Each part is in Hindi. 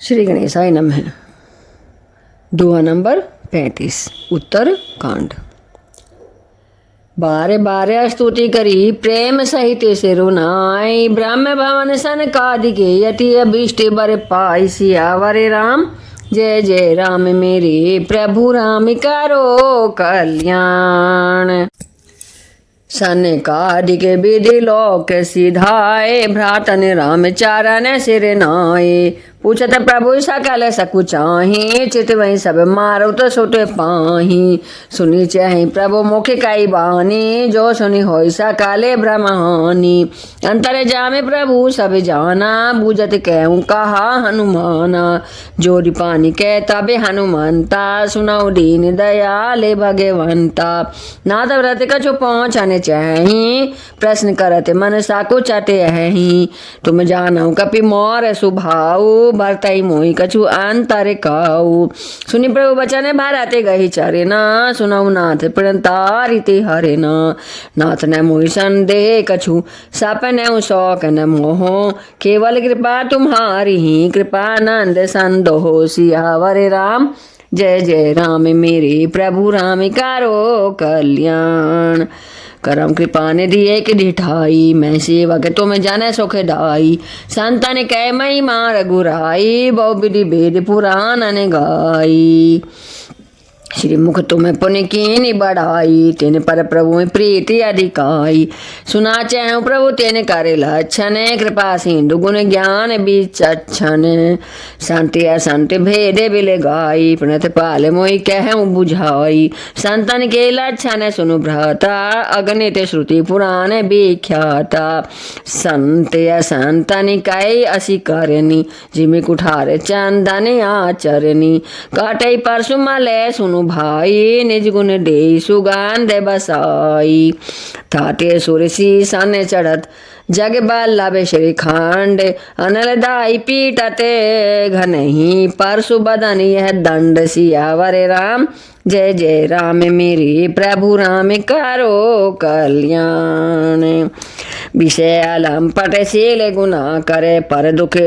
श्री गणेशाय नमः। दुआ नंबर 35 उत्तर कांड। बारे बारे स्तुति करी प्रेम सहित सिरुनाई ब्रह्म भवन सन कादिके यति अभिष्ट बर पाई सियावर राम। जय जय राम मेरे प्रभु राम करो कल्याण। सन कादिक विधि लोक सिधाए भ्रातन राम चारण सिर नाये। पूछत प्रभु सकल सकुचाही चित वही सब मारो तो सुट पाही। सुनी चाही प्रभु मुख कई बानी जो सुनी होई सकले ब्रह्मानी। अंतर जामे प्रभु सब जाना बुझत कहूँ कहा हनुमाना। जोड़ी पानी कह तबे हनुमंता सुनाऊ दीन दयाले भगवंता। नाथ व्रत कछु पहुँचने चाही प्रश्न करत मन साको चटे ही। तुम जानऊ कपि मोर सुभाऊ बरतई मोहि कछु अंतर काऊ। सुनि प्रभु बचन भारते गही चरे न सुनऊ नाथ प्रणतारिते हरे न। नाथ न मोहि संदेह कछु सपन शौक न मोह केवल कृपा तुम्हारी ही कृपानंद संदोह सियावर राम। जय जय राम मेरे प्रभु राम करो कल्याण। करम कृपा ने दिए कि ढिठाई मैं सेवक तुम जाने सुख दाई। संतन कह मई मार गुराई बहु विधि वेद पुराण ने गाई। श्री मुख तुम्हें पुण्य कीनी बढ़ाई तेने पर प्रभु में प्रीति अधिकाई। सुना चाहूँ प्रभु तेने करे लक्षण कृपा सिंधु गुण ज्ञान विचक्षण। शांति असंति भेद बिल गाई प्रणत पाल मोहि कहूँ बुझाई। संतन के लक्षण सुनु भ्राता अगणित श्रुति पुराण विख्याता। संत असंतन कई असी करनी जिमि कुठार चंदन आचरनी। काटई परसु मले सुनु भाई निज गुण दे सुगंध बसाई। थाते सुरसी सन चढ़त जग बल्लभ श्री खंड अनल दाई पीटते घनही परसु बदन यह दंड सियावर राम। जय जय राम मेरे प्रभु राम करो कल्याण। विषय अलम पट शील गुना करे पर दुख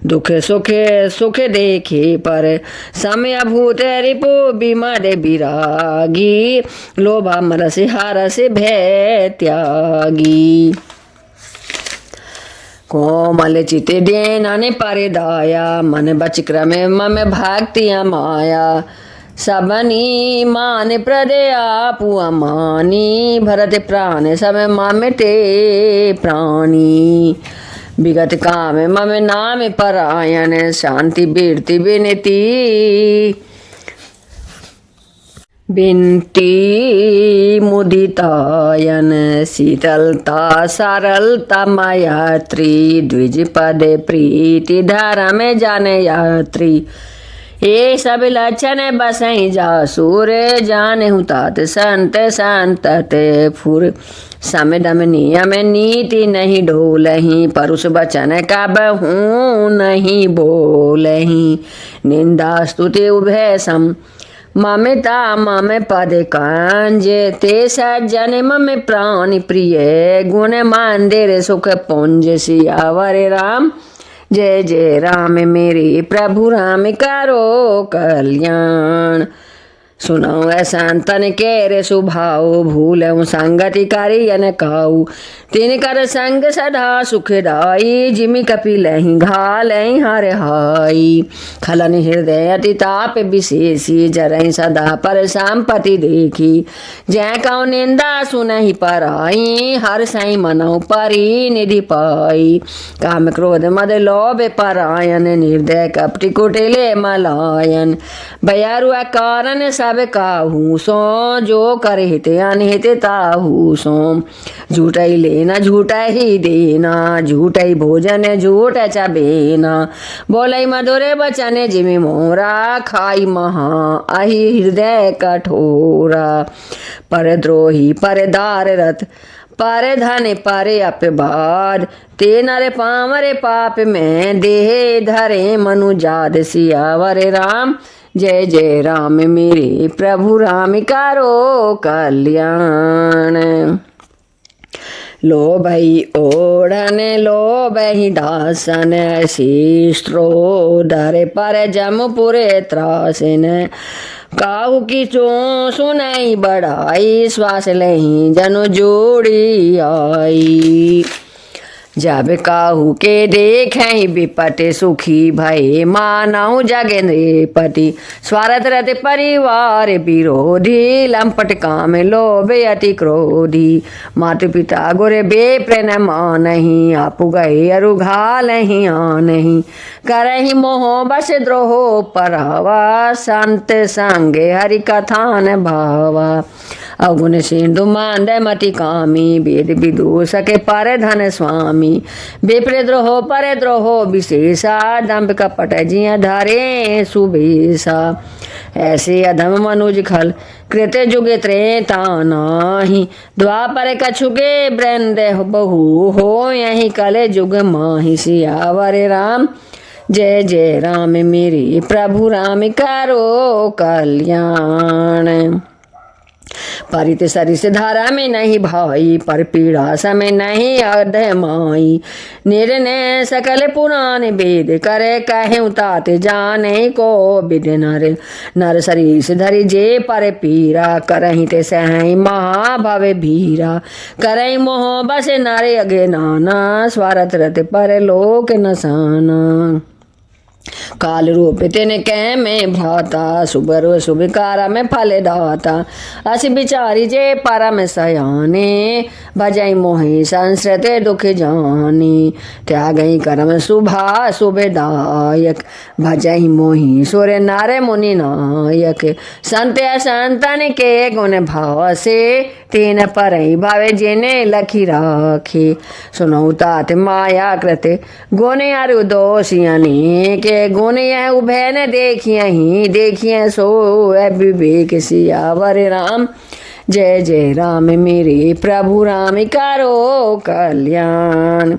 दुख सुख सुख देखे पर। समय भूत रिपु बिमद विरागी लोभा मरस हरस भय त्यागी। कोमल चित देन पर दाया मन बच क्रम मम भक्तिया माया। सबनी मान प्रदया पुआ मानी भरत प्राण सब ममते प्राणी। विगत काम मम नाम परायण शांति बीरति विनती बिनती मुदितायन। शीतलता सरलता मायात्री द्विज पद प्रीति धर्म जन यात्री। ये सब लक्षण बसई जासूर जाने तात संत संतत फुर। समदम नियम नीति नहीं ढोलही परुष बचन कब हूँ नहीं बोलही। निंदा स्तुति उभय सम ममता मम पद कांज ते सज्जन मम प्राण प्रिय गुण मंदिर सुख पुंज सियावर राम। जय जय राम मेरे प्रभु राम करो कल्याण। सुनाओ संतन के रे सुभाओ भूलऊ संगति करी अन काऊ। तीन कर संग सदा सुखदाई जिमि कपि लही घालही हर हाई। खलन हृदय अति ताप विशेषी जरहि सदा पर संपत्ति देखी। जय कौ निंदा सुनहि पराई हर साई मनऊ परी निधि पाई। काम क्रोध मद लोभ परायन निर्दय कपटि कुटिले मलायन। बयारु कारण सब काहू सो जो कर हित अनहित ताहू सो। झूठई लेना झूठा ही देना झूठई भोजन झूठ चबेना। बोलई मधुरे बचन जिमि मोरा खाई महा अहि हृदय कठोरा। पर द्रोही पर दार रथ पर धन पर अपवाद ते नर पामरे पाप में देह धरे मनुजाद सियावर राम। जय जय राम मेरे प्रभु राम करो कल्याण। लो भई ओढ़न लो बही दासन शीस्त्रो धरे पर जमपुरे त्रासिन काहू की चो सुनाई बढ़ाई श्वास लही जनु जोड़ी आई जब काहू के देखें विपट सुखी भय मानऊ जगेंद्र पति स्वार्थ रत परिवार विरोधी लंपट काम लोभे अति क्रोधी माता पिता गुरे बेप्रेन मानही आपु गए अरुघा नहीं आनही करही मोह बस द्रोह परावा संत संगे हरि कथान भावा अवगुण सिंधु मांद मति कामी वेद विदु सके पर धन स्वामी बेप्रे द्रोह पर द्रोह विशेषा दम्भ कपट जिया धारे सुबेसा ऐसे अधम मनुज खल कृत जुगे त्रेता नाही द्वापर कछुगे वृंद बहु हो यही कले जुग माहि सियावर राम जय जय राम मेरे प्रभु राम करो कल्याण परित सरिस धारा में नहीं भाई पर पीड़ा समय नहीं अधमाई निर्णय सकल पुराण वेद करे कहे तात जाने को विद नर नर सरिस धरि जे पर पीरा करही ते सहई महाभव भीरा करही मोह बस नारे अगे नाना स्वार्थ रत पर लोक नसाना काल रूप तेने कह में भ्राता सुबर सुबिकारा में फल दाता अस बिचारी जे परम सयाने भजई मोहि संस्रत दुख जानी त्यागई कर्म शुभा शुभदायक भजई मोहि सुर नारे मुनि नायक संत संतन के गुण भाव से तीन परई भावे जिने लखी राखे सुनौ तात माया कृत गुण अरु दोषियने के गुण यह उभय न देखिए सो विवेक सियावर राम जय जय राम मेरे प्रभु राम करो कल्याण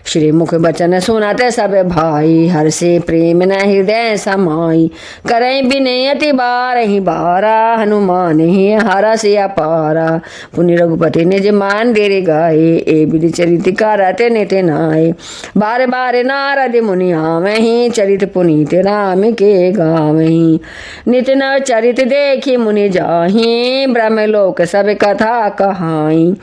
श्री मुख बचन सुनाते सब भाई हर से प्रेम न हृदय समाई करई विनयति बार ही बारा हनुमान ही हरा से अपारा पुनि रघुपति निज मान देरे गाये ए विधि चरित करते नित नाय बार बार नारद मुनि आवहि चरित पुनीत राम के गावहि नित नव चरित देखी मुनि जाहि ब्रह्मलोक सब कथा कहाई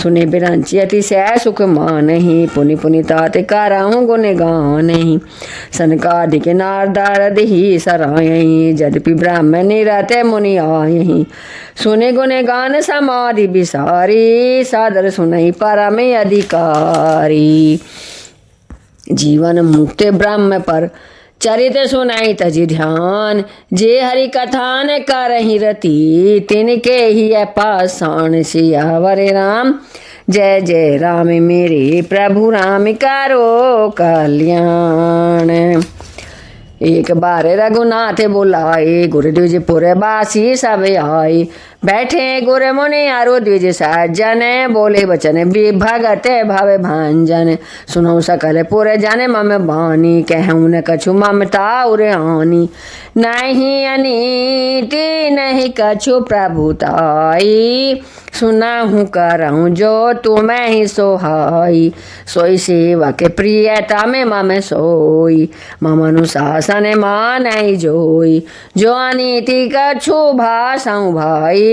सुने बिरंची अति सै सुख मानहि पुनि पुनि तात कराहूँ गुण गानहि सनकादिक नारद ही सरायहि यद्यपि ब्राह्मण निरते मुनि आयहि सुने गुण गान समाधि विसारी सादर सुनहि परम अधिकारी जीवन मुक्त ब्रह्म पर चरित सुनाई तजि ध्यान जे हरि कथान करहि रति तिनके ही पाषाण सियावर राम जय जय राम मेरे प्रभु राम करो कल्याण एक बार रघुनाथ बुलाए गुरु द्विजपुर बासी सब आए बैठे गुर मुनि आरु द्विज सज्जन बोले वचन भगत भव भांजन सुनो सकल पुर जन मम बानी कहूँ न कछु ममता उर आनी नहीं अनीति नहीं कछु प्रभुताई सुनाहूँ करऊँ जो तुम्हें ही सोहाई सोई सेवा के प्रियता में मम सोई मम अनुशासन मान जोई जो अनीति कछु भाषाऊँ भाई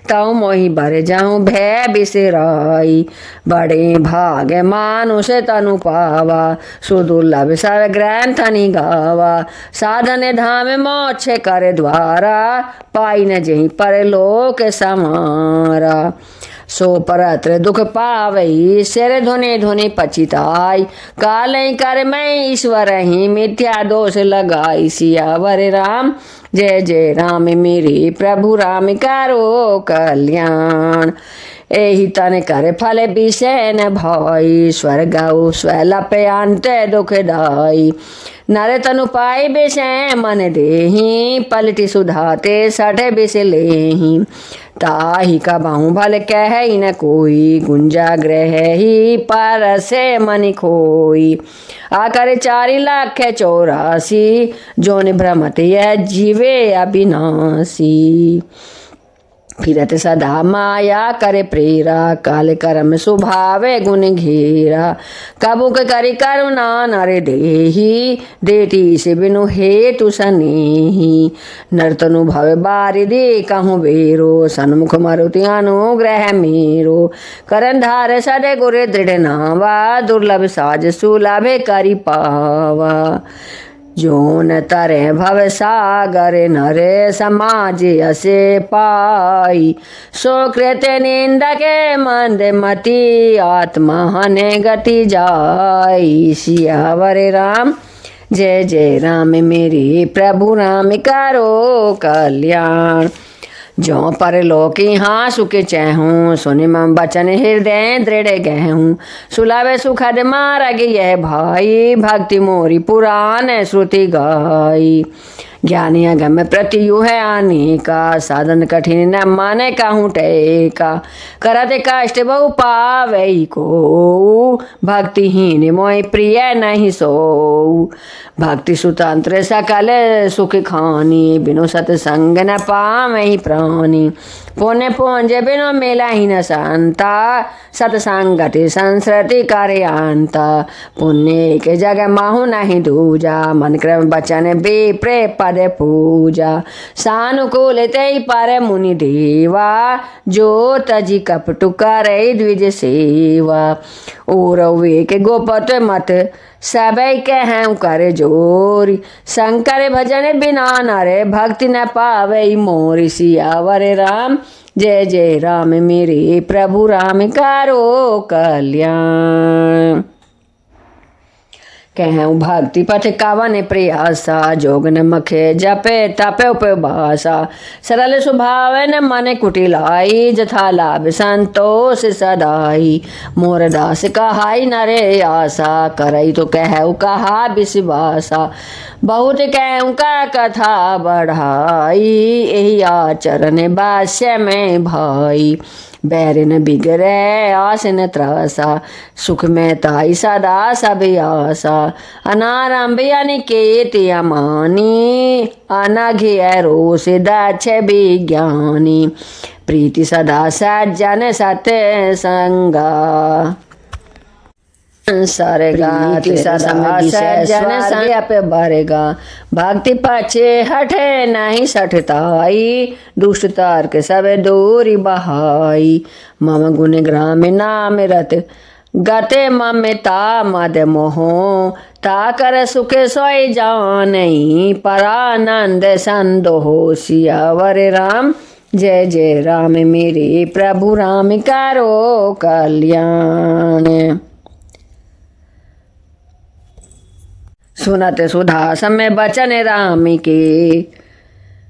तऊ मोहि बर जाऊँ भय बिसराई बड़े भाग मानुष तनु पावा सुदुर्लभ सब ग्रंथ गावा साधन धाम मोक्ष कर द्वारा पाई न जहीं पर लोक समारा सो परत्र दुख पावई सिर धुने धुने पचिताई कालय कर मैं ईश्वर ही मिथ्या दोष लगाई सियावर राम जय जय राम मेरे प्रभु राम करो कल्याण एहि तन कर फल विषय न भाई स्वर्ग स्वलप अंत दुखदाई नर तनु पाई विषय मन देहि पलटि सुधाते सठ बिस लेहि ताहि कबाहु भल कह न कोई गुंजा ग्रह ही पर से मन खोई आकर 4,84,000 जोन भ्रमत यह जीवे अविनाशी फिरत सदा माया करे प्रेरा, काल कर्म स्वभावे गुण घेरा। कबू के करी करुणा नर देही, देती से बिनु हेतु सनेही। नर्तनु भव बारि दे कहूँ बेरो, सन्मुख मारुति अनुग्रह मेरो। करन धार सदे गुरे दृढ़ नावा, दुर्लभ साज सुलभ करी पावा। जोन तरे भव सागर नरे, समाज असे पाई। सुकृत निंद के मंद मति, आत्मा हने गति जाई। सियावर राम जय जय राम मेरे प्रभु राम करो कल्याण। जो पर लोकी हाँ सुख चहूँ, सुनि मम बचन हृदय दृढ़ गहूँ। सुलावे सुखद मार्ग यह भाई, भक्ति मोरी पुराण श्रुति गाई। ज्ञानी अगम प्रतियु है आने का, साधन कठिन न माने कहूँ टेका। करत कष्ट बहु पावई को, भक्तिहीन मोहि प्रिय नहीं सो। भक्ति सुतंत्र सकल सुख खानी, बिनु सतसंग न पावहि प्राणी। पुण्य पुंज बिनु मिलहि न संता, सतसंगति संस्कृति कार्यांता। पुण्य के जग माहु नहीं दूजा, मन क्रम बचन विप्रे पद पूजा। सानुकूल तै पर मुनि देवा, जो तजी कपटु करे द्विज सेवा। और वे के गोपत मत सबई कहूँ कर जोरी, शंकर भजन बिना नरे भक्ति न पावई मोरी। सियावर राम जय जय राम मेरे प्रभु राम करो कल्याण। कहूँ भक्ति पथ कावन प्रयासा, जोग न मखे जपे तपे उपवासा। सरल स्वभाव न मन कुटिलाई, जथा लाभ संतोष सदाई। मोर दास कहाई नरे आशा, करई तो कहूँ कहा विश्वासा। बहुत कहूँ का कथा बढ़ाई, यही आचरण बास्य में भाई। बैर न बिगड़े आस न त्रासा, सुख में ताई सदा सब आसा। अनारंभ अनिकेत अमानी, अनघे रोष दक्ष विज्ञानी। प्रीति सदा सज्जन सत्य संगा, सरेगा सदा सज्जन संग बरेगा। भक्ति पछे हटे नहीं सठताई, दुष्ट तार्क सब दूरी बहाई। मम गुण ग्राम नाम रत, गते ममता मद मोहो। ताकर सुख सोई जानई, परानंद संदोहो। सियावर राम जय जय राम मेरे प्रभु राम करो कल्याण। सुनत सुधा समय बचन राम के,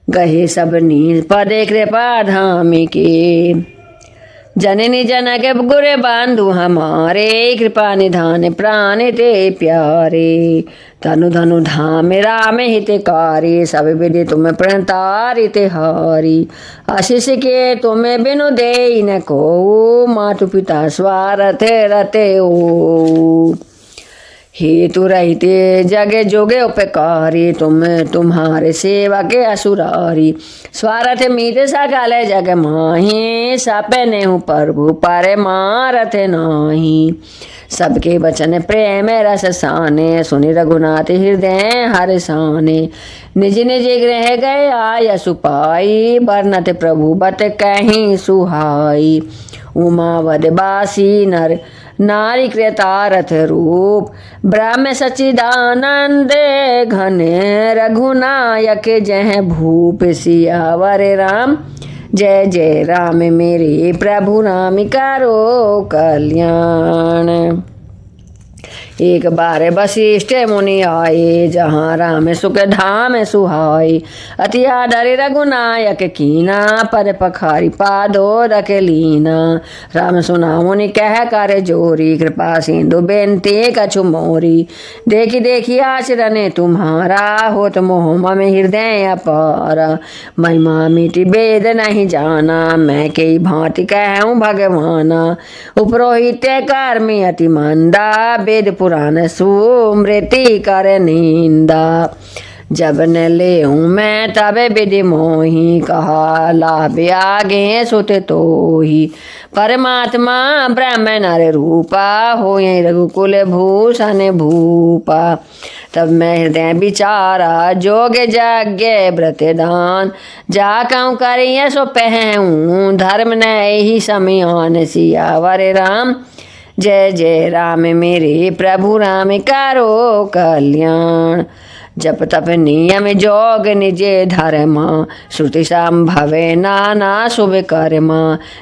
गहे सब नीर पदे कृपा धाम के। जननी जनक गुरे बांधु हमारे, कृपा निधान प्राण ते प्यारे। तनु धनु धाम राम हितकारी, सब विधि तुम प्रणतारित हारी। आशीष के तुम्हें बिनु दे न को, मातु पिता स्वार्थ रते ओ। हेतु रहते जगे जोगे उपकारी, तुम तुम्हारे सेवा के असुरारी। स्वार्थ मीत सकल जग माही, सपे नेहु प्रभु पर मारथ नाही। सबके वचन प्रेम रस साने, सुनि रघुनाथ हृदय हर साने। निज निज गृह गए आय सुपाई, बरनत प्रभु बत कहीं सुहाई। उमावद बासी नर नारी कृतारथ रूप, ब्रह्म सच्चिदानंद घन रघुनायक जय भूप। सियावर राम जय जय राम मेरे प्रभु राम करो कल्याण। एक बार वशिष्ठ मुनि आए, जहाँ राम सुख धाम सुहाई। अति आदर रघुनायक कीना, पर पखारी पादो रख लीना। राम सुना मुनि कह कर जोरी, कृपा सिंधु बेनती कछु मोरी। देखी देखी आचरण तुम्हारा, होत मोह मम हृदय अपारा। महिमा मिटी वेद नहीं जाना, मैं कई भांति कहूँ भगवाना। उपरोहित कर्मी अति मंदा, वेद पुराण सुमृति कर निंदा। जब न ले हूँ मैं तबे विधि मोही, कहा लाभ आगे सुत तो ही। परमात्मा ब्रह्म नर रूपा, हो रघुकुल भूषण भूपा। तब मैं हृदय विचारा, जोग यज्ञ व्रत दान, जा कहूँ करिए सो पहूँ, धर्म न ही समियान। सियावर राम जय जय राम मेरे प्रभु राम, करो कल्याण। जप तप नियम जोग निजे धर्म, श्रुति संभवे नाना शुभ कर्म।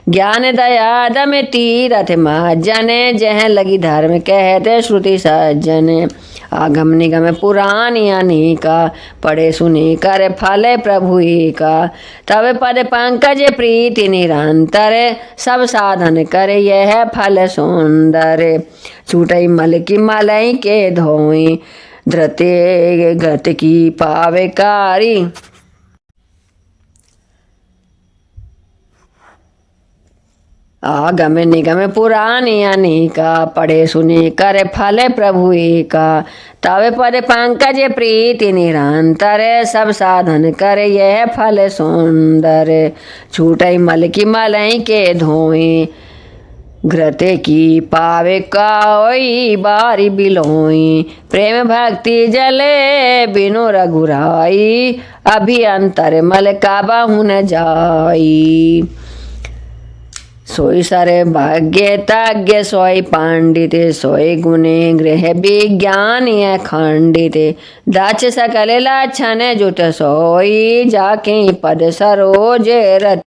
ज्ञान दया दम तीरथ जने, जह लगी धर्म कहते श्रुति सज्जन। आगम निगम पुराण अनेका, पढ़े सुने कर फल प्रभु एका। तब पद पंकज प्रीति निरंतर, सब साधन कर यह फल सुंदर। छूटई मल की मलई के धोई, धृते गत की पावेकारी। आगम निगम पुराण अनेका, पढ़े सुने कर फल प्रभु एका। तब पद पंकज प्रीति निरंतर, सब साधन कर यह फल सुंदर। छूटई मल की मलई के धोई, घृते की पावे काई बारी बिलोई। प्रेम भक्ति जले बिनु रघुराई, अभियंतर मल का बहु न जाई। सोई सरे भाग्य तज्ञ सोई पांडित, सोई गुणे गृह विज्ञान खंडित। दक्ष सकल लक्षण जुट सोई, जाके पद सरोज रत